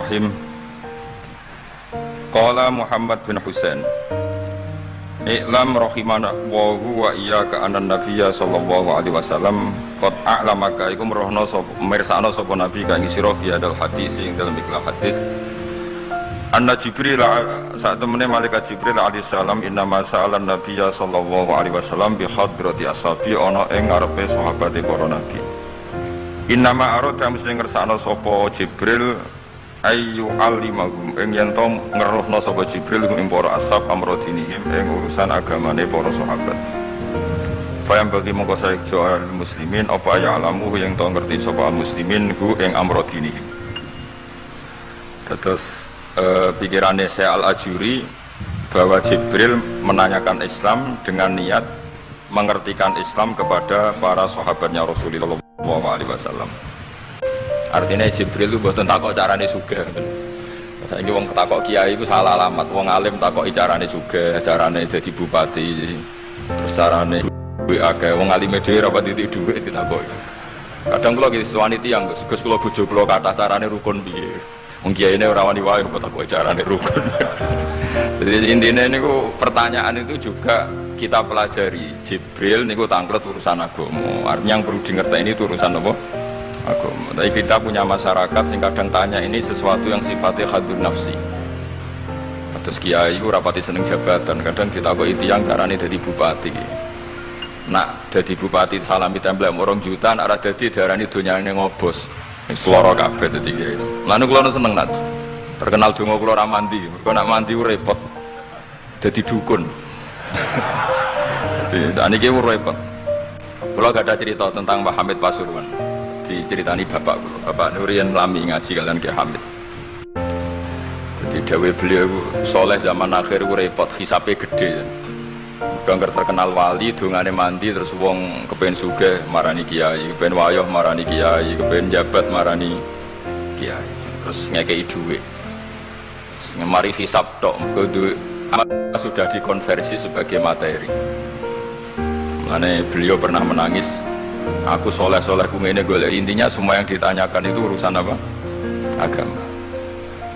Bismillahirrahmanirrahim. Qala Muhammad bin Husain, I'lam rahimana wa iyyaka anna nabiyya sallallahu alaihi wasallam qad a'lamaka iku merohno sapa mirsakno sapa nabi kang sira fi hadal hadis ing dalam ikhlas hadis anna Jibril saat temene malaikat Jibril alaihi salam innama sa'alan nabiyya sallallahu alaihi wasallam bi hadrati ashabi ana ing ngarepe sahabate para nabi. Innama arada mesti ngersakno sapa Jibril ayu alimahum ing yen to ngeruhna sapa Jibril ing para ashab amrodinihim ing urusan agamane para sahabat. Fayam bagi mongko saeja muslimin apa ya alamu yang to ngerti sapa muslimin ku ing amrodinihim. Terus pikirannya Syekh Al-Ajuri bahwa Jibril menanyakan Islam dengan niat mengertikan Islam kepada para sahabatnya Rasulullah SAW. Artinya Jibril itu buatan takok carane sugih. Saiki wong takok kiai itu salah alamat. Wong alim takok carane sugih, carane jadi bupati, terus carane duwe akeh. Wong alime dhewe ora pati dhuwit ditakoki. Kadang kula ki waniti yang Gus kula bojo kula kathah carane rukun piye. Wong kiyaine ora wani wae kok takoki carane rukun. Jadi intinya niku pertanyaan itu juga kita pelajari. Jibril niku tangklet urusan agama. Artinya yang perlu dingerti itu urusan apa? Agama. Tapi kita punya masyarakat sing kadang tanya ini sesuatu yang sifatnya khadun nafsi. Terus kiai ku rapati seneng jabatan, kadang ditakoki tiyang carane dadi bupati. Nak dadi bupati salami templek 2 juta, arah dadi darani donyane ngobos. Seloro kabeh dadi kiai. Lan kula seneng nak. Terkenal donga kula ora mandi. Mergo nak mandi ku repot. Dadi dukun. Niki repot. Kula gak ada cerita tentang Mbah Hamid Pasuruan. Diceritani bapak kula. Bapak Nurian lami ngaji kalian Ki Hamid. Jadi dawuh beliau soleh zaman akhir ku repot, hisabe gede. Udah terkenal wali, dongane mandi terus wong kepen sugih marani kiai, kepen wayah marani kiai, kepen jabat marani kiai. Terus ngekei dhuwit. Mari hisab tok, mergo duit sudah dikonversi sebagai materi. Makanya beliau pernah menangis, aku soleh-soleh ku ngene golek. Intinya semua yang ditanyakan itu urusan apa? Agama.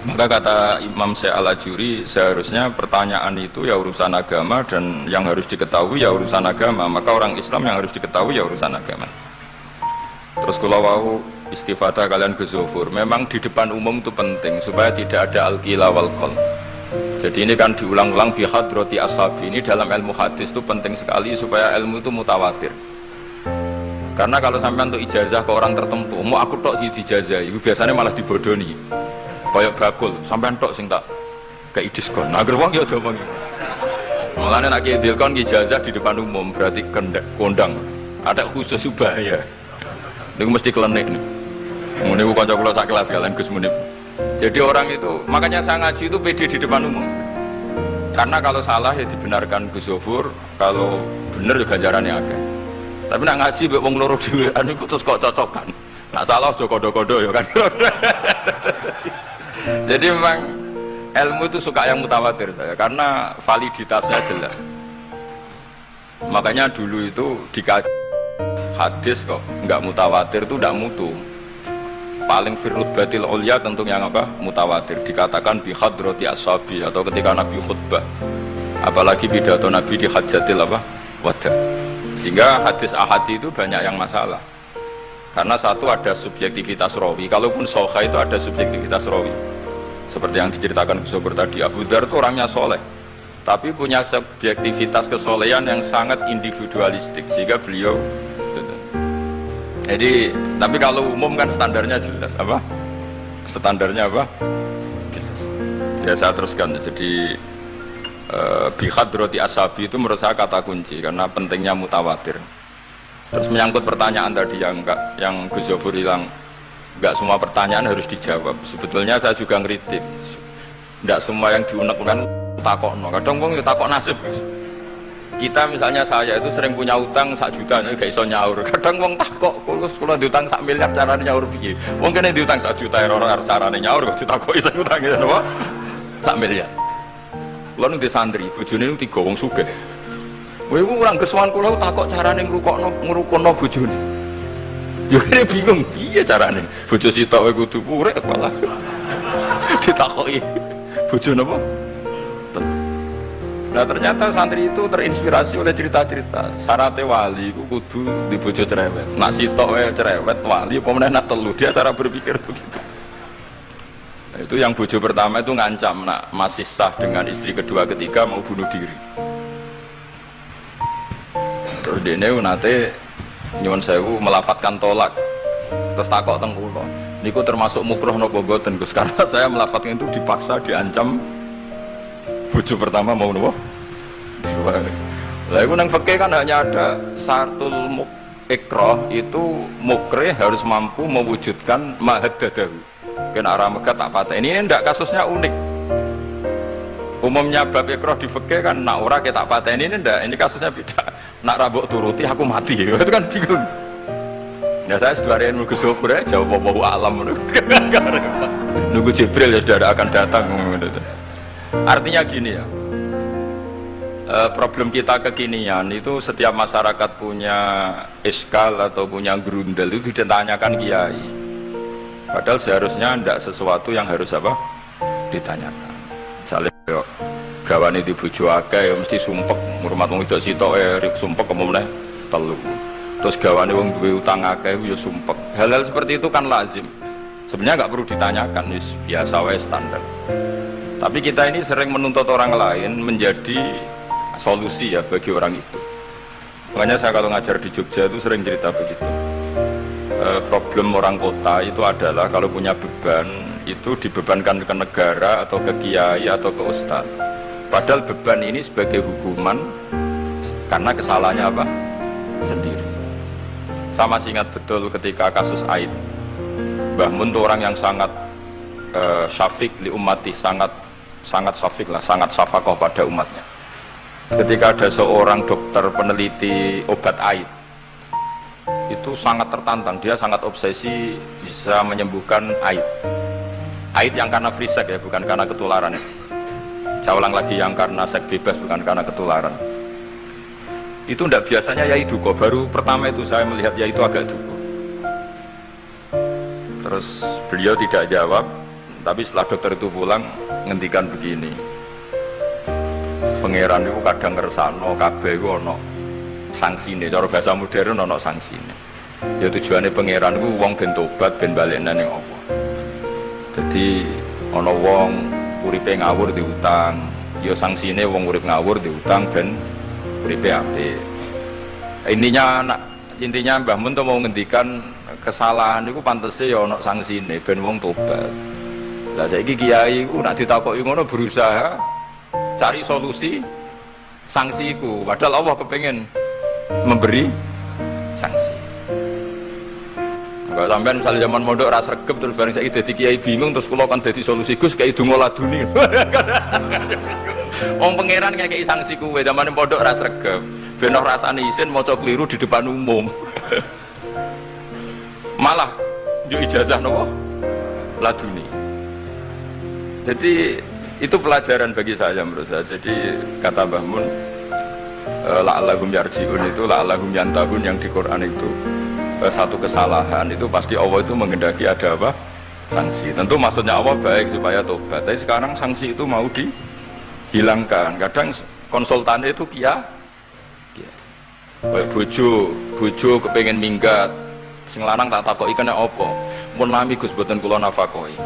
Maka kata Imam Syekh Al-Ajuri, seharusnya pertanyaan itu ya urusan agama, dan yang harus diketahui ya urusan agama. Maka orang Islam yang harus diketahui ya urusan agama. Terus kalau mau istifadah kalian ke zuhur, memang di depan umum itu penting supaya tidak ada al-qila wal qol. Jadi ini kan diulang-ulang bi hadrati ashabi. Ini dalam ilmu hadis itu penting sekali supaya ilmu itu mutawatir. Karena kalau sampai untuk ijazah ke orang tertentu, mau aku tok sih dijazah, itu biasanya malah dibodoni. Kayak bakul, sampai tok sing tak kayak diskon. Agar wong ya domong. Malah nek diskon ijazah di depan umum berarti kondang. Ada khusus bahaya. Niku mesti klenik nih. Mune ku kanca kula sak kelas kalian Gus Munib. Jadi orang itu, makanya saya ngaji itu pede di depan umum. Karena kalau salah ya dibenarkan Gus Zofur, kalau bener juga ganjarannya ada. Tapi nak ngaji mbek wong loro dhewean iku terus kok cocokan. Nak salah aja kodo-kodo ya kan. Jadi memang ilmu itu suka yang mutawatir saya, karena validitasnya jelas. Makanya dulu itu dikaji hadis kok nggak mutawatir itu nggak mutu. Paling firud batil ulya tentu yang apa? Mutawatir. Dikatakan bi hadrati ashabi, atau ketika Nabi khutbah, apalagi pidato Nabi di hajatil apa? Wada. Sehingga hadis ahadi itu banyak yang masalah. Karena satu ada subjektivitas rawi. Kalaupun sahih itu ada subjektivitas rawi. Seperti yang diceritakan Gus Sobur tadi, Abu Dzar itu orangnya soleh, tapi punya subjektivitas kesolehan yang sangat individualistik, sehingga beliau. Jadi, tapi kalau umum kan standarnya jelas apa? Standarnya apa? Jelas. Ya saya teruskan. Jadi bihadrati ashabi itu menurut saya kata kunci karena pentingnya mutawatir. Terus menyangkut pertanyaan tadi yang Gus Zofur bilang, nggak semua pertanyaan harus dijawab. Sebetulnya saya juga ngeritik. Nggak semua yang diunek-unek takokno. Kadang wong takok nasib. Kita misalnya saya itu sering punya utang 1 juta, gak iso nyaur. Kadang wong takok, kalau diutang 1 miliar carane nyaur piye? Wong kene diutang 1 juta ora carane nyaur kok ditakoki sak utang ya napa? 1 miliar. Kulo ning santri, bojone niku 3 wong sugih. Kowe ora kesuwan kula takok carane ngrukono bojone. Yo kene bingung piye carane. Bojo sitok kowe kudu urip malah. ditakoki bojo napa? Nah ternyata santri itu terinspirasi oleh cerita-cerita. Syaratnya wali itu kudu di bojo cerewet. Nak sitok cerewet wali apa meneh nak telu, dia cara berpikir begitu. Nah, itu yang bojo pertama itu ngancam nak masih sah dengan istri kedua ketiga mau bunuh diri. Terus dene nate nyuwun sewu melafatkan tolak. Terus takok teng kula. Niku termasuk mukroh napa boten Gus? Karena saya melafatkan itu dipaksa diancam bojo pertama mau nopo? Lah iku nang fikih kan hanya ada syaratul ikrah itu mukrih harus mampu mewujudkan mahaddadahu. Kena arah megat tak patah. Ini ndak kasusnya unik. Umumnya bab ikrah di fikih kan nak ora ke tak patah ini ndak. Ini kasusnya beda. Nak rabok turuti aku mati. Itu kan bingung. Ya saya seduarian Gus Sofur ya jawab apa alam. Nunggu Jibril ya sudah akan datang. Artinya gini ya, problem kita kekinian itu setiap masyarakat punya iskal atau punya grundel itu ditanyakan kiai. Padahal seharusnya tidak sesuatu yang harus apa ditanyakan. Misalnya yuk, gawane di bojo akeh ya mesti sumpek, ngurmat wong wedok sitok sumpek kemudian telu. Terus gawane wong duwe utang akeh ya sumpek. Hal-hal seperti itu kan lazim. Sebenarnya nggak perlu ditanyakan, wis biasa wae standar. Tapi kita ini sering menuntut orang lain menjadi solusi ya bagi orang itu. Makanya saya kalau ngajar di Jogja itu sering cerita begitu. Problem orang kota itu adalah kalau punya beban itu dibebankan ke negara atau ke kiai atau ke ustadz. Padahal beban ini sebagai hukuman karena kesalahannya apa? Sendiri. Saya masih ingat betul ketika kasus Aid. Mbah Mun itu orang yang sangat syafiq li ummati, sangat syafiq lah, sangat syafaqah pada umatnya. Ketika ada seorang dokter peneliti obat Aid, itu sangat tertantang, dia sangat obsesi bisa menyembuhkan Aid. Aid yang karena free sex ya, bukan karena ketularan. Saya ulang lagi, yang karena seks bebas, bukan karena ketularan. Itu tidak biasanya yai duko. Baru pertama itu saya melihat yai itu agak duko. Terus beliau tidak jawab, tapi setelah dokter itu pulang ngendikan begini, pangeran itu kadang ngersano kabeh iku ana sangsine, cara bahasa modern ana sangsine. Ya tujuane pangeran iku wong ben tobat ben balekne ning apa. Dadi ana wong uripe ngawur diutang, ya sangsine wong urip ngawur diutang ben uripe apik. Intinya Mbah Mun tuh mau ngendikan kesalahan itu pantese ya ana sangsine ben wong tobat. Lah saiki kiai ku nak ditakoki ngono berusaha cari solusi sanksi iku, padahal Allah kepengen memberi sanksi. Enggak sampean misalnya zaman mondok ra sregep terus bareng saiki dadi kiai bingung terus kula kan dadi solusi Gus kiai donga laduni. Wong pangeran ngekeki sanksi kuwe zaman mondok ra sregep. Ben ora rasane isin maca kliru di depan umum. Malah yo ijazah nopo? Laduni. Jadi itu pelajaran bagi saya menurut saya. Jadi kata Mbah Mun, la'allahum yarji'un itu la'allahum yantahun yang di Quran itu satu kesalahan itu pasti Allah itu menghendaki ada apa? Sanksi. Tentu maksudnya Allah baik supaya tobat. Tapi sekarang sanksi itu mau dihilangkan. Kadang konsultannya itu bojo kepengen minggat, sing lanang tak takoki kena apa? Mun nami Gus boten kula nafakoi.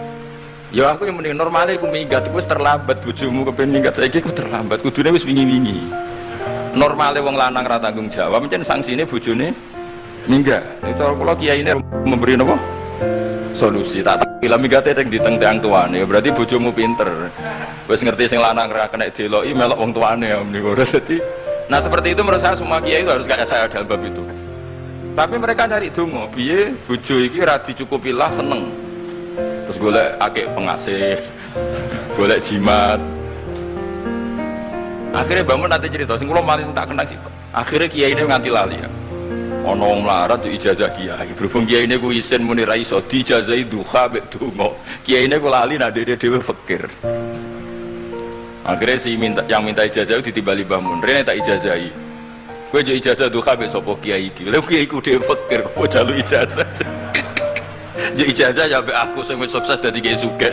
Ya aku yang mending normale aku minggat wis terlambat, bojomu kepengen minggat saiki aku terlambat. Kudune wis wingi-wingi. Normale wong lanang ra tanggung jawab, pancen sanksine bojone minggat. Itu kula kiyaine memberi napa? Solusi. Tak kira minggate teng diteng tang tuane. Berarti bojomu pinter. Wis ngerti sing lanang ra kena deloki melok wong tuane ya meniku. Dadi nah seperti itu menurut saya semua kiai itu harus kayak saya dalam bab itu. Tapi mereka cari dongo, piye bojo iki ra dicukupilah seneng. Terus golek akeh pengasih, golek jimat. Akhirnya bangun nanti cerita, sing kula malih tak kenang sih. Akhirnya kiai ini nganti lali ya. Ana wong melarat ijazah kiai. Berhubung kiai ini ku isin muni ra iso dijazahi duha mek donga. Kiai ini ku lali nak dhewe fakir. Akhirnya yang minta ijazah itu ditimbali Mbah Mun. Rene tak ijazahi. Kowe yo ijazah duha mek sapa kiai iki. Lha kiai ku dhewe fakir kok jalu ijazah. Ya ijazah ya mek aku sing wis sukses dadi kiai sugih.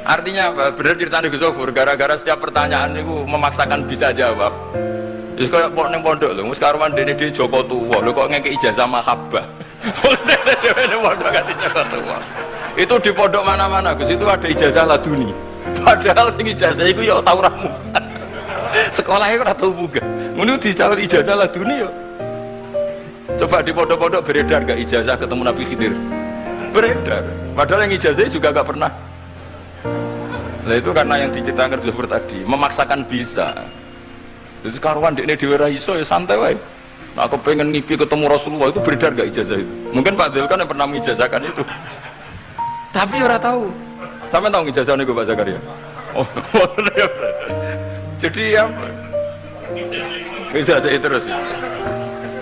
Artinya apa? Bener ceritanya Gus Zofur, gara-gara setiap pertanyaan itu memaksakan bisa jawab. Terus kayak pondok lho, sekarang dene di Joko Tua, lho kok ngekek ijazah mahabbah. Dene pondok ganti Joko Tua. Itu di pondok mana-mana Gus, itu ada ijazah laduni. Padahal sing ijazah itu ya tau ramu. Sekolahnya ora tau buka. Ngono dicalon ijazah laduni ya. Coba di pondok-pondok beredar gak ijazah ketemu Nabi Khidir? Beredar. Padahal yang ijazah juga gak pernah. Nah itu karena yang diceritakan seperti tadi, memaksakan bisa. Jadi karuan ini diwerai iso ya santai wae. Nah, aku pengen ngipi ketemu Rasulullah itu beredar gak ijazah itu? Mungkin Pak Del kan yang pernah mengijazahkan itu. Tapi orang tahu. Sampai tahu ijazahnya Pak Zakaria. Oh, jadi ya ijazah itu terus.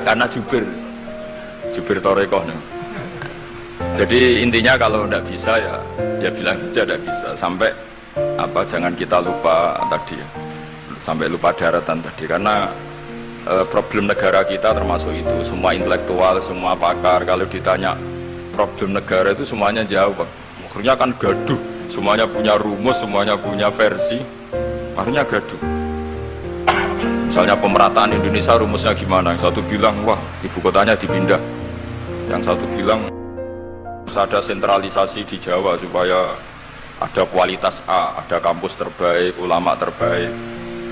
Karena Jubir Torekoh nih. Jadi intinya kalau tidak bisa ya bilang saja tidak bisa. Sampai apa jangan kita lupa tadi ya, sampai lupa daratan tadi, karena problem negara kita termasuk itu. Semua intelektual, semua pakar kalau ditanya problem negara itu semuanya jawab, akhirnya kan gaduh, semuanya punya rumus, semuanya punya versi, akhirnya gaduh. Misalnya pemerataan Indonesia rumusnya gimana, yang satu bilang wah ibu kotanya dipindah, yang satu bilang harus ada sentralisasi di Jawa supaya ada kualitas A, ada kampus terbaik, ulama terbaik.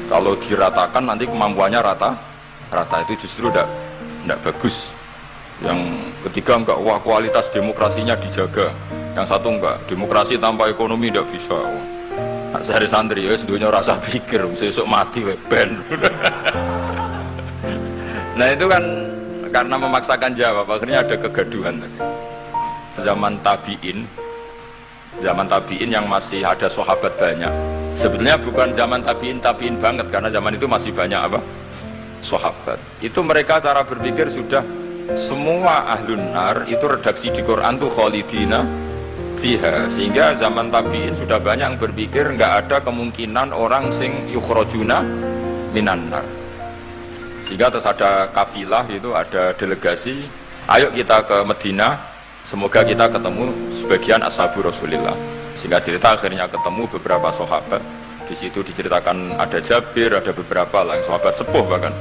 Kalau diratakan nanti kemampuannya rata itu justru tidak bagus. Yang ketiga enggak, wah kualitas demokrasinya dijaga. Yang satu enggak, demokrasi tanpa ekonomi tidak bisa. Nah, sehari santri ya sedunia rasa pikir, besok mati ben. Nah itu kan karena memaksakan jawab, akhirnya ada kegaduhan tadi. Zaman tabiin yang masih ada sahabat banyak. Sebetulnya bukan zaman tabiin banget, karena zaman itu masih banyak apa? Sahabat. Itu mereka cara berpikir sudah semua ahlun nar itu redaksi di Quran tuh khalidina fiha. Sehingga zaman tabiin sudah banyak yang berpikir nggak ada kemungkinan orang sing yukhrajuna minan nar. Sehingga terus ada kafilah itu, ada delegasi, ayo kita ke Medina. Semoga kita ketemu sebagian ashabu Rasulillah. Sehingga cerita akhirnya ketemu beberapa sahabat. Di situ diceritakan ada Jabir, ada beberapa lah yang sahabat sepuh bahkan.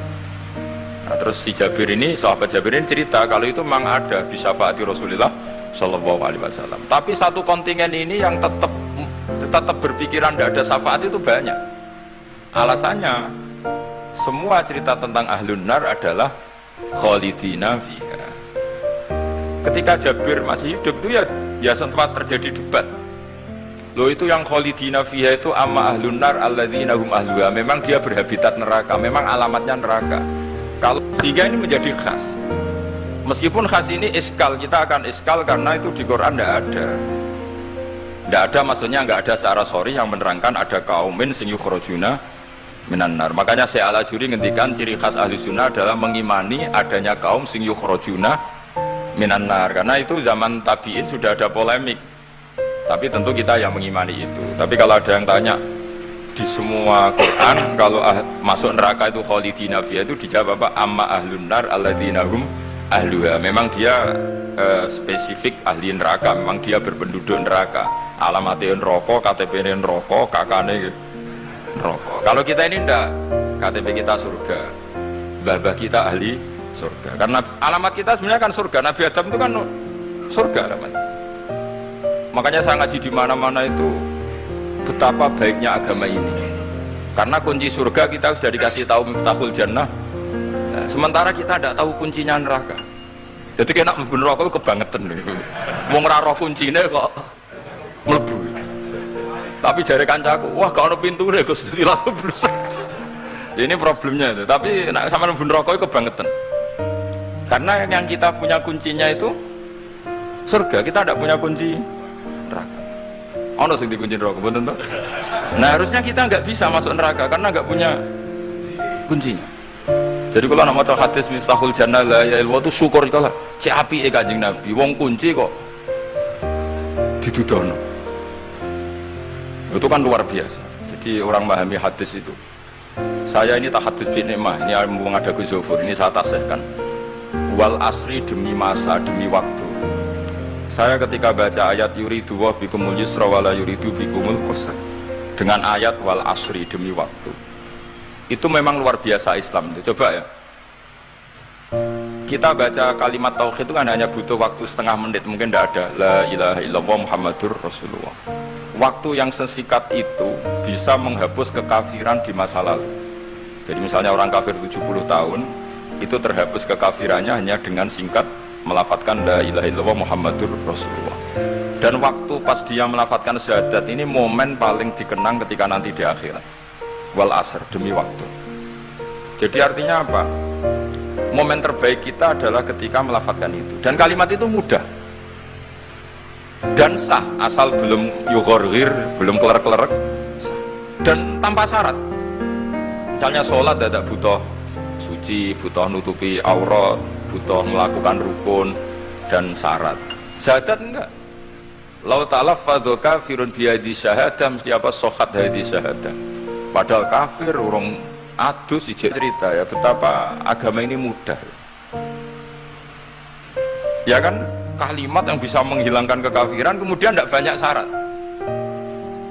Nah, terus si Jabir ini, sahabat Jabir ini cerita kalau itu memang ada bisa syafaati Rasulillah Shallallahu Alaihi Wasallam. Tapi satu kontingen ini yang tetap berpikiran tidak ada syafaat itu banyak. Alasannya semua cerita tentang ahlun nar adalah khalidina fiha. Ketika Jabir masih hidup itu ya sempat terjadi debat. Loh itu yang khalidina fiha itu amma ahlun nar alladzina hum ahluha. Memang dia berhabitat neraka, memang alamatnya neraka. Kalau sehingga ini menjadi khas. Meskipun khas ini iskal, kita akan iskal karena itu di Quran tidak ada. Tidak ada maksudnya nggak ada secara sorry yang menerangkan ada kaumin sing yukhrajuna minan nar. Makanya Syekh Al-Ajuri ngendikan ciri khas ahli sunnah adalah mengimani adanya kaum sing yukhrajuna minan nar, karena itu zaman tabiin sudah ada polemik, tapi tentu kita yang mengimani itu. Tapi kalau ada yang tanya di semua Quran kalau masuk neraka itu khalidina fiha, itu dijawab apa? Amma ahlun nar alladzina hum ahluha. Memang dia spesifik ahli neraka, memang dia berpenduduk neraka, alamatnya neraka, KTP-nya neraka, kakane neraka. Kalau kita ini ndak, KTP kita surga, mbah-mbah kita ahli surga, karena alamat kita sebenarnya kan surga. Nabi Adam itu kan surga namanya. Makanya saya ngaji di mana-mana itu betapa baiknya agama ini, karena kunci surga kita sudah dikasih tahu miftahul jannah. Nah, sementara kita tidak tahu kuncinya neraka. Jadi kena mlebu neraka itu kebangetan nih. Wong ora roh kuncine kok mlebu. Tapi jare kancaku, wah gak ono pintune Gus, langsung blusek. Ini problemnya itu. Tapi nek sampean mlebu neraka itu kebangetan. Karena yang kita punya kuncinya itu surga, kita tidak punya kunci neraka. Ono sing dikunci neraka, betul toh? Nah harusnya kita nggak bisa masuk neraka karena nggak punya kuncinya. Jadi kalau nak maca hadis miftahul jannah la ilaha illallah itu syukur kalau cek apike Kanjeng Nabi, wong kunci kok didudono. Itu kan luar biasa. Jadi orang memahami hadis itu. Saya ini tak hadis bin nikmah, ini ada Gus Zofur, ini saya tasihkan. Wal asri demi masa, demi waktu. Saya ketika baca ayat yuridu wa bikumul yusra wala yuridu bikumul usra, dengan ayat wal asri, demi waktu, itu memang luar biasa Islam itu. Coba ya, kita baca kalimat tauhid itu kan hanya butuh waktu setengah menit, mungkin tidak ada la ilaha illallah Muhammadur Rasulullah. Waktu yang sesikat itu bisa menghapus kekafiran di masa lalu. Jadi misalnya orang kafir 70 tahun, itu terhapus kekafirannya hanya dengan singkat melafadzkan la ilaha illallah Muhammadur Rasulullah. Dan waktu pas dia melafadzkan syahadat ini momen paling dikenang ketika nanti di akhirat. Wal asr, demi waktu. Jadi artinya apa? Momen terbaik kita adalah ketika melafadzkan itu. Dan kalimat itu mudah dan sah, asal belum yughorghir, belum kelerek-kelerek, dan tanpa syarat. Misalnya sholat tidak butuh suci, butuh nutupi aurat, butuh melakukan rukun dan syarat. Syahadat enggak. Lau talaffadhu kafirun biyadi syahadah, mesti apa sohat hadi syahadah. Padahal kafir urung adus ijek cerita ya betapa agama ini mudah. Ya kan, kalimat yang bisa menghilangkan kekafiran kemudian tidak banyak syarat.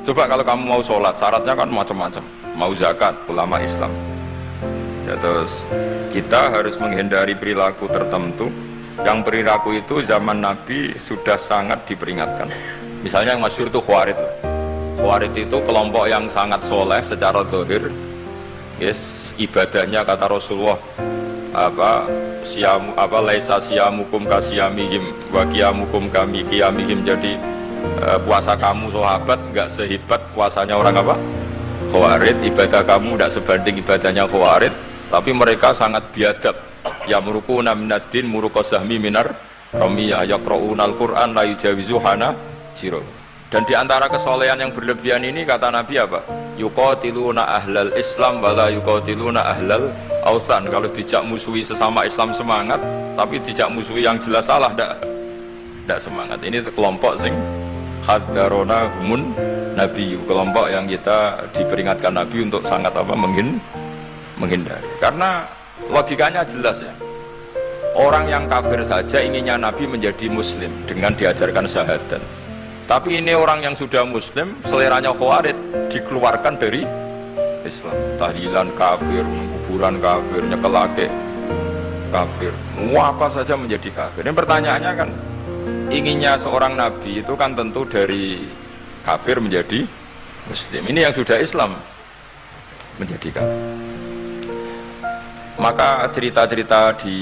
Coba kalau kamu mau sholat, syaratnya kan macam-macam. Mau zakat, ulama Islam. Ya, terus kita harus menghindari perilaku tertentu yang perilaku itu zaman Nabi sudah sangat diperingatkan. Misalnya yang masyhur itu Khawarij. Khawarij itu kelompok yang sangat soleh secara zahir. Yes, ibadahnya kata Rasulullah laisa siyamukum kasiyamihim wa qiyamukum kami qiyamihim. Jadi puasa kamu sahabat enggak sehebat puasanya orang apa? Khawarij. Ibadah kamu tidak sebanding ibadahnya Khawarij, tapi mereka sangat biadab. Ya murukuna minaddin murukosahmi minar ramiyah yaqra'unal Qur'an la yujawizu hana jiro. Dan diantara kesolehan yang berlebihan ini kata Nabi apa? Yuqatiluna ahlal Islam wala yuqatiluna ahlal awthan. Kalau dijak musuhi sesama Islam semangat, tapi dijak musuhi yang jelas salah tidak semangat. Ini kelompok sing hadarona humun Nabi, kelompok yang kita diperingatkan Nabi untuk sangat apa menghindari. Karena logikanya jelas ya. Orang yang kafir saja inginnya Nabi menjadi muslim dengan diajarkan syahadat. Tapi ini orang yang sudah muslim, seleranya Khawarij, dikeluarkan dari Islam. Tahlilan kafir, kuburan kafir, nyekelake kafir, apa saja menjadi kafir. Ini pertanyaannya kan, inginnya seorang Nabi itu kan tentu dari kafir menjadi muslim. Ini yang sudah Islam menjadi kafir. Maka cerita-cerita di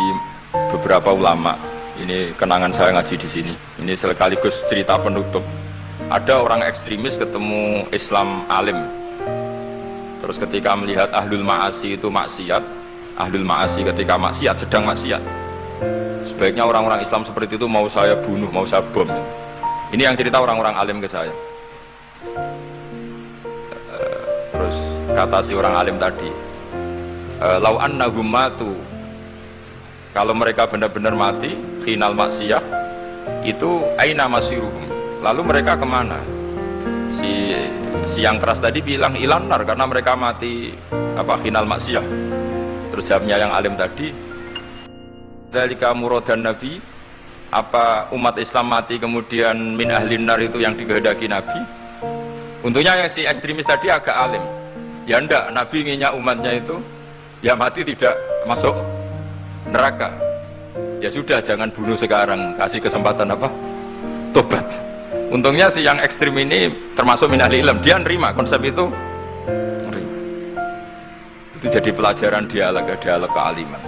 beberapa ulama, ini kenangan saya ngaji di sini. Ini sekaligus cerita penutup. Ada orang ekstremis ketemu Islam alim. Terus ketika melihat ahlul ma'asi itu maksiat, ahlul ma'asi ketika maksiat, sedang maksiat, sebaiknya orang-orang Islam seperti itu mau saya bunuh, mau saya bom. Ini yang cerita orang-orang alim ke saya. Terus kata si orang alim tadi, lau annahum matu, kalau mereka benar-benar mati khinal maksiyah, itu aina masiruhum, lalu mereka kemana? Si yang keras tadi bilang ilanar, karena mereka mati apa khinal maksiyah. Terus jawabnya yang alim tadi, dzalika muradan nabi, apa umat Islam mati kemudian min ahlin nar itu yang dikehendaki Nabi? Untungnya yang si ekstremis tadi agak alim. Ya enggak, Nabi inginnya umatnya itu ya mati tidak masuk neraka. Ya sudah, jangan bunuh sekarang, kasih kesempatan apa? Tobat. Untungnya si yang ekstrim ini termasuk min ahli ilm, dia nerima konsep itu. Nerima. Itu jadi pelajaran dialog kealiman.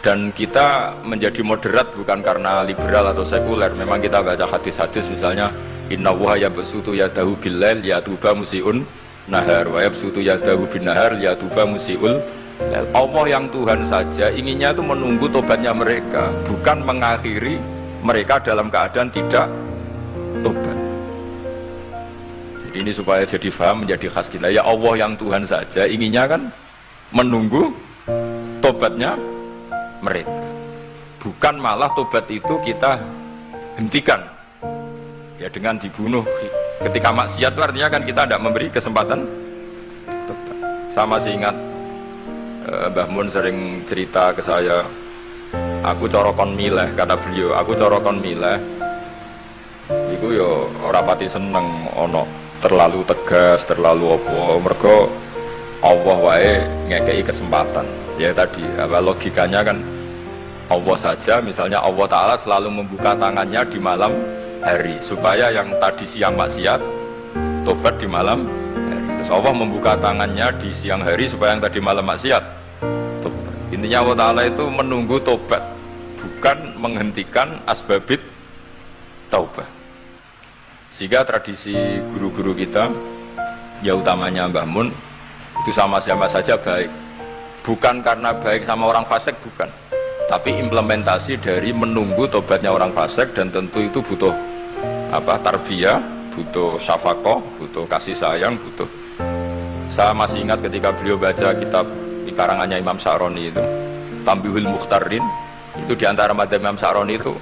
Dan kita menjadi moderat bukan karena liberal atau sekuler. Memang kita baca hadis-hadis misalnya inna wuha yabsutu yadahu billail yatuba musiun nahar wa yabsutu yadahu bin nahar yatuba musiul. Allah yang Tuhan saja inginnya itu menunggu tobatnya mereka, bukan mengakhiri mereka dalam keadaan tidak tobat. Jadi ini supaya jadi faham, menjadi khas kita. Ya Allah yang Tuhan saja inginnya kan menunggu tobatnya mereka, bukan malah tobat itu kita hentikan ya dengan dibunuh ketika maksiat. Itu artinya kan kita tidak memberi kesempatan tobat. Sama sih ingat Mbah Mun sering cerita ke saya, aku corokon mileh, kata beliau, aku corokon mileh iku yo ora pati seneng ana terlalu tegas, terlalu apa. Mergo Allah wae ngekei kesempatan. Ya tadi, apa logikanya kan Allah saja, misalnya Allah Ta'ala selalu membuka tangannya di malam hari supaya yang tadi siang maksiat tobat di malam hari. Terus Allah membuka tangannya di siang hari supaya yang tadi malam maksiat tobat. Intinya Allah Ta'ala itu menunggu tobat, bukan menghentikan asbabit taubah. Sehingga tradisi guru-guru kita, ya utamanya Mbah Mun, itu sama-sama saja baik. Bukan karena baik sama orang fasik, bukan. Tapi implementasi dari menunggu tobatnya orang fasik, dan tentu itu butuh tarbiyah, butuh syafaqah, butuh kasih sayang, butuh. Saya masih ingat ketika beliau baca kitab di karangannya Imam Sa'roni itu, Tambihul Mukhtarin, itu diantara madzhab Imam Sa'roni itu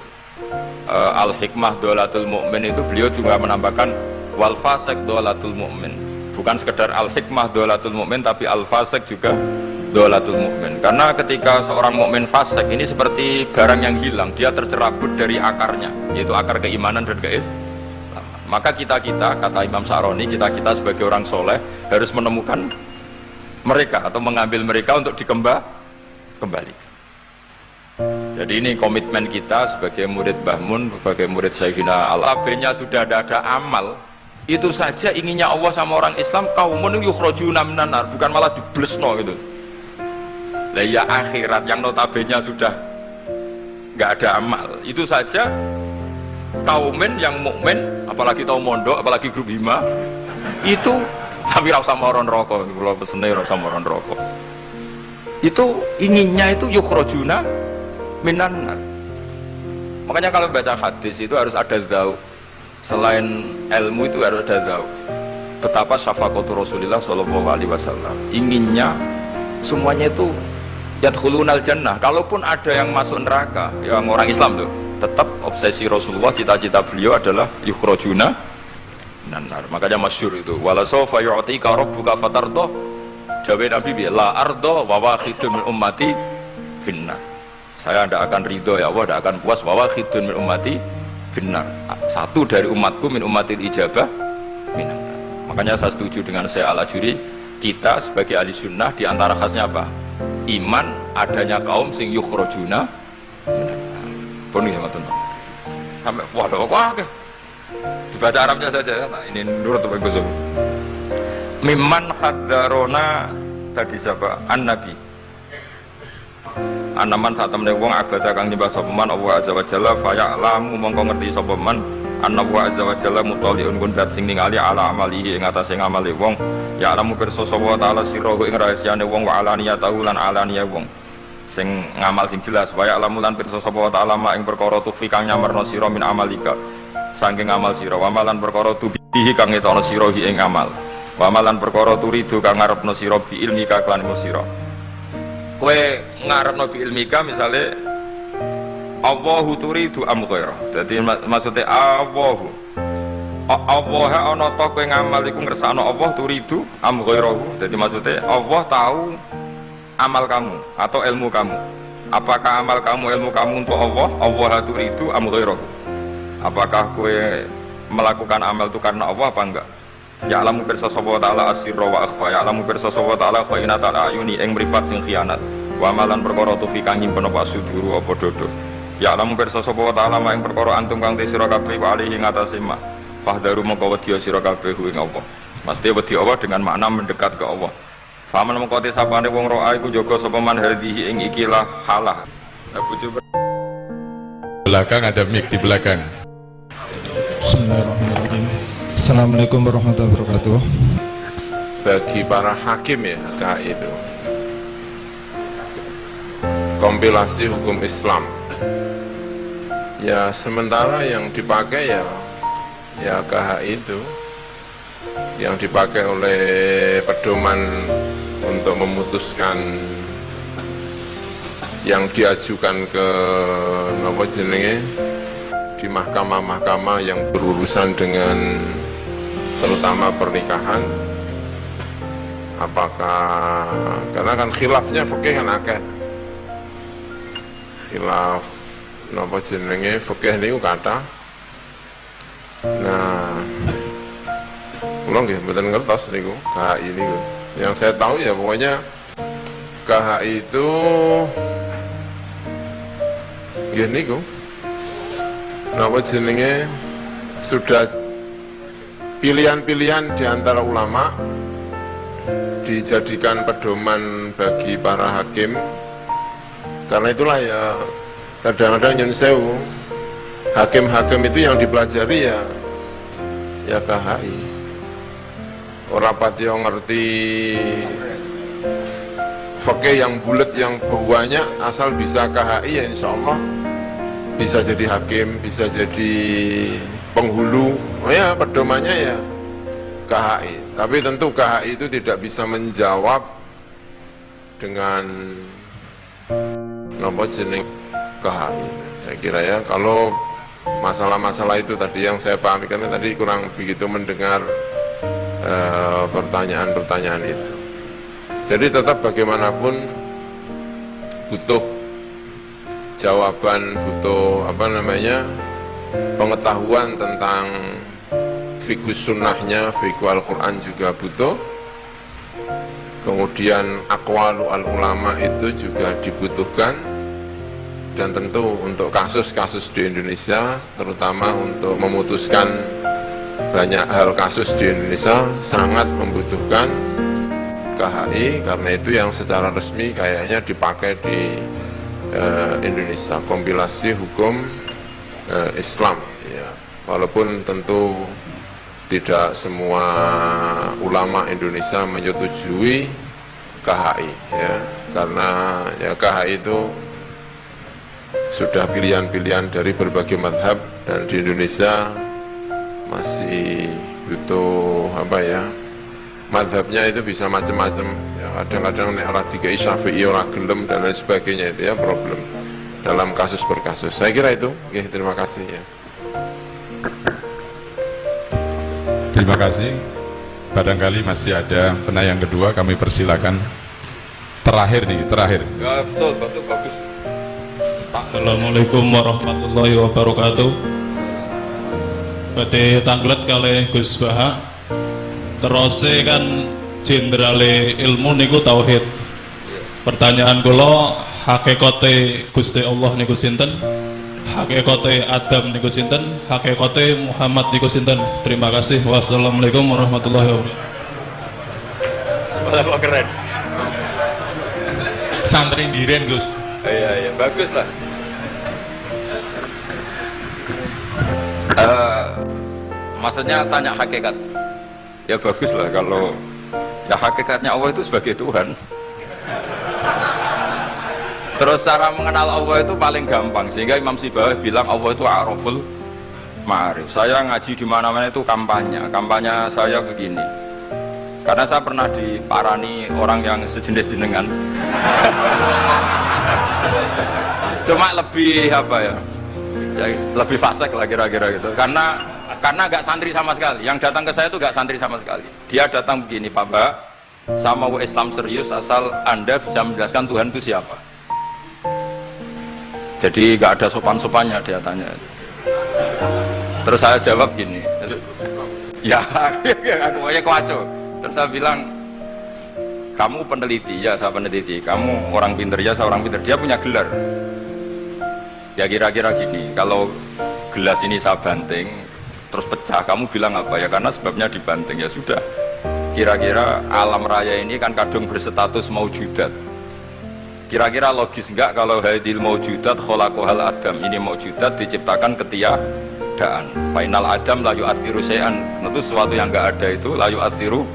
Al-Hikmah Dolatul Mu'min, itu beliau juga menambahkan wal fasik Dolatul Mu'min. Bukan sekedar Al-Hikmah Dolatul Mu'min, tapi Al-Fasik juga Dolatul Mu'min. Karena ketika seorang mukmin fasik ini seperti barang yang hilang, dia tercerabut dari akarnya, yaitu akar keimanan dan keislaman. Maka kita kata Imam Sa'roni, kita sebagai orang soleh harus menemukan mereka atau mengambil mereka untuk dikembalikan. Jadi ini komitmen kita sebagai murid Mbah Mun, sebagai murid Sayyidina Al-Abenya sudah ada amal. Itu saja inginnya Allah sama orang Islam, kaumun yukhrajuna minan nar, bukan malah diblesno gitu. Lah ya akhirat yang notabene sudah nggak ada amal, itu saja kaumen yang mukmin, apalagi tau mondok, apalagi grup hima, itu tapi ra usah moron rokok, kula pesene ra usah moron rokok. Itu inginnya itu yukhrajuna minan nar. Makanya kalau baca hadis itu harus ada dzauq. Selain ilmu itu harus ada dzauq. Betapa syafaqatu Rasulullah sallallahu alaihi wasallam. Inginnya semuanya itu yadkhulunal jannah. Kalaupun ada yang masuk neraka, yang orang Islam tuh, tetap obsesi Rasulullah, cita-cita beliau adalah yukhrajuna minan nar. Makanya masyhur itu, wala sawfa yu'tika rabbuka fatardah. Jawab Nabi, la ardo wa wahidun min ummati finnar. Saya tidak akan ridho ya Allah, tidak akan puas wa wahidun min ummati finnar. Satu dari umatku min ummatil ijabah minan nar. Makanya saya setuju dengan Syekh Al-Ajuri, kita sebagai ahli sunnah di antara khasnya apa? Iman adanya kaum sing yukhrajuna minan nar. Pun ya matur. Sampai wah dibaca Arabnya saja. Nah, ini nurut bagus. Mimman hadarona tadi siapa? An-Nabi. Anaman saat temne wong abada kang nyembah sapa man Allah azza wa jalla fa ya'lamu mongko ngerti sapa man anna wa azza wa jalla mutaliun kun dat sing ningali ala amalihi ing atase ngamale wong ya'lamu pirsa sapa taala sirruhu ing rahasiane wong wa alaniyatahu lan alaniya wong sing ngamal sing jelas wa ya'lamu lan pirsa sapa taala ma ing perkara tufi kang nyamerno sira min amalika saking ngamal sira wa malan perkara tubihi kang ngetono sira ing amal wa malan perkara turidu kang ngarepno sira bi ilmika kan sira. Kowe ngarepno bi ilmika misale Allahu turidu am ghaira. Dadi maksudnya Allah ana ta kowe ngamal iku ngersakno Allah turidu am ghairahu. Dadi maksudnya Allah tahu amal kamu atau ilmu kamu. Apakah amal kamu ilmu kamu untuk Allah? Allah turidu am ghairahu. Apakah kowe melakukan amal itu karena Allah apa enggak? Ya alamu pirsa sapa taala asirra wa akhfa. Ya alamu pirsa sapa taala khainatal ayuni ing mripat sing khianat. Wa malan perkara tufi kang nyimpen apa suduru apa dodo. Ya alamu pirsa sapa taala ing perkara antum kang te sira kabeh wa alihi ngatasé ma. Fahdaru mongko wedi sira kabeh ing Allah. Mesti wedi Allah dengan makna mendekat ke Allah. Faman mongko te sapane wong roa iku jaga sapa man hadhihi ing ikilah halah. Belakang ada mic di belakang. Bismillahirrahmanirrahim. Assalamualaikum warahmatullahi wabarakatuh. Bagi para hakim ya itu kompilasi hukum Islam ya, sementara yang dipakai ya KH itu yang dipakai oleh pedoman untuk memutuskan yang diajukan ke apa jenenge di mahkamah-mahkamah yang berurusan dengan terutama pernikahan. Apakah karena kan khilafnya fikih kan akeh, khilaf napa jenenge fikih niku kathah Nah, kula nggih mboten ngertos niku KHI niku. Yang saya tahu ya pokoknya KHI itu nggih niku napa jenenge sudah pilihan-pilihan di antara ulama dijadikan pedoman bagi para hakim. Karena itulah ya kadang-kadang nyun sewu, hakim-hakim itu yang dipelajari ya KHI. Ora pati yang ngerti fikih yang bulat yang banyak, asal bisa KHI ya insya Allah bisa jadi hakim, bisa jadi penghulu. Oh ya pedomannya ya KHI. Tapi tentu KHI itu tidak bisa menjawab dengan apa jeneng KHI. Saya kira ya kalau masalah-masalah itu tadi yang saya pahami, karena tadi kurang begitu mendengar pertanyaan-pertanyaan itu. Jadi tetap bagaimanapun butuh jawaban, butuh pengetahuan tentang fikih sunnahnya, fikih Al-Quran juga butuh. Kemudian aqwalu al-ulama itu juga dibutuhkan. Dan tentu untuk kasus-kasus di Indonesia, terutama untuk memutuskan banyak hal kasus di Indonesia, sangat membutuhkan KHI. Karena itu yang secara resmi kayaknya dipakai di Indonesia, kompilasi hukum Islam ya. Walaupun tentu tidak semua ulama Indonesia menyetujui KHI ya, karena ya KHI itu sudah pilihan-pilihan dari berbagai mazhab, dan di Indonesia masih butuh mazhabnya itu bisa macam-macam ya. Kadang-kadang nek ora dikai Syafi'i ora gelem dan lain sebagainya, itu ya problem dalam kasus per kasus. Saya kira itu. Oke, terima kasih ya. Terima kasih. Barangkali masih ada penanya yang kedua, kami persilakan. Terakhir. Ya betul, bagus. Assalamualaikum warahmatullahi wabarakatuh. Badhe tanglet kalih Gus Baha. Terose kan jenderale ilmu niku tauhid. Pertanyaan kula, hakikate Gusti Allah niku sinten? Hakikate Adam niku sinten? Hakikate Muhammad niku sinten? Terima kasih. Wassalamualaikum warahmatullahi wabarakatuh. Wah, keren. Santri ndiren Gus. Iya, bagus lah. Maksudnya tanya hakikat. Ya bagus lah kalau ya hakikatnya Allah itu sebagai Tuhan. Terus cara mengenal Allah itu paling gampang, sehingga Imam Sibawayh bilang Allah itu a'raful ma'arif. Saya ngaji di mana-mana itu kampanye saya begini. Karena saya pernah diparani orang yang sejenis jenengan. Cuma lebih lebih fasik lah kira-kira gitu. Karena gak santri sama sekali. Yang datang ke saya itu gak santri sama sekali. Dia datang begini, Pak Mbak, saya mau Islam serius asal Anda bisa menjelaskan Tuhan itu siapa. Jadi gak ada sopan-sopannya, dia tanya. Terus saya jawab gini, ya aku aja kacau. Terus saya bilang, kamu peneliti? Ya saya peneliti. Kamu orang pinter? Ya saya orang pinter. Dia punya gelar. Ya kira-kira gini, kalau gelas ini saya banting terus pecah, kamu bilang apa? Ya karena sebabnya dibanting. Ya sudah, kira-kira alam raya ini kan kadung berstatus maujudat. Kira-kira logis enggak kalau hadil maujudat khalaqahal Adam, ini maujudat diciptakan ketiadaan. Final Adam la yu'athiru syai'an, tentu sesuatu yang enggak ada itu la yu'athiru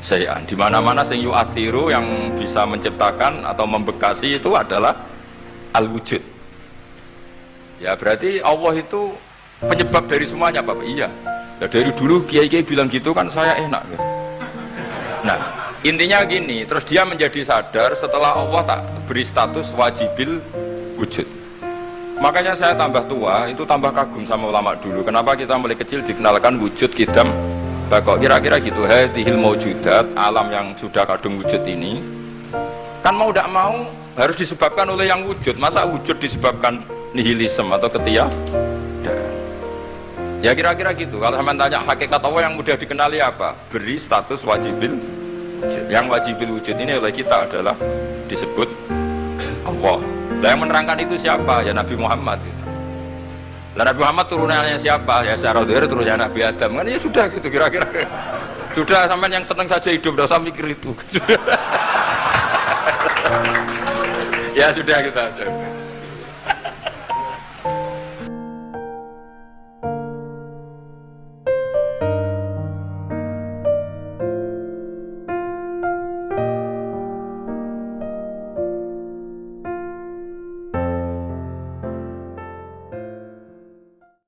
syai'an. Di mana-mana sing yu'athiru, yang bisa menciptakan atau membekasi itu adalah al-wujud. Ya berarti Allah itu penyebab dari semuanya, Bapak. Iya. Ya, dari dulu kiai-kiai bilang gitu kan saya enak. Ya. Nah, intinya gini, terus dia menjadi sadar setelah Allah tak beri status wajibil wujud. Makanya saya tambah tua itu tambah kagum sama ulama dulu. Kenapa kita mulai kecil dikenalkan wujud kidam bakok, kira-kira gitu. Hadhil maujudat, alam yang sudah kadung wujud ini kan mau tidak mau harus disebabkan oleh yang wujud. Masa wujud disebabkan nihilisme atau ketiadaan? Ya kira-kira gitu. Kalau sama tanya hakikat Allah yang mudah dikenali apa? Beri status wajibil wujud. Yang wajibil wujud ini oleh kita adalah disebut Allah. Nah, yang menerangkan itu siapa? Ya Nabi Muhammad. Nah, Nabi Muhammad turunannya siapa? Ya secara zahir turunnya Nabi Adam. Kan ya sudah gitu kira-kira. Sudah sampai yang senang saja hidup, tidak usah mikir itu. Ya sudah kita.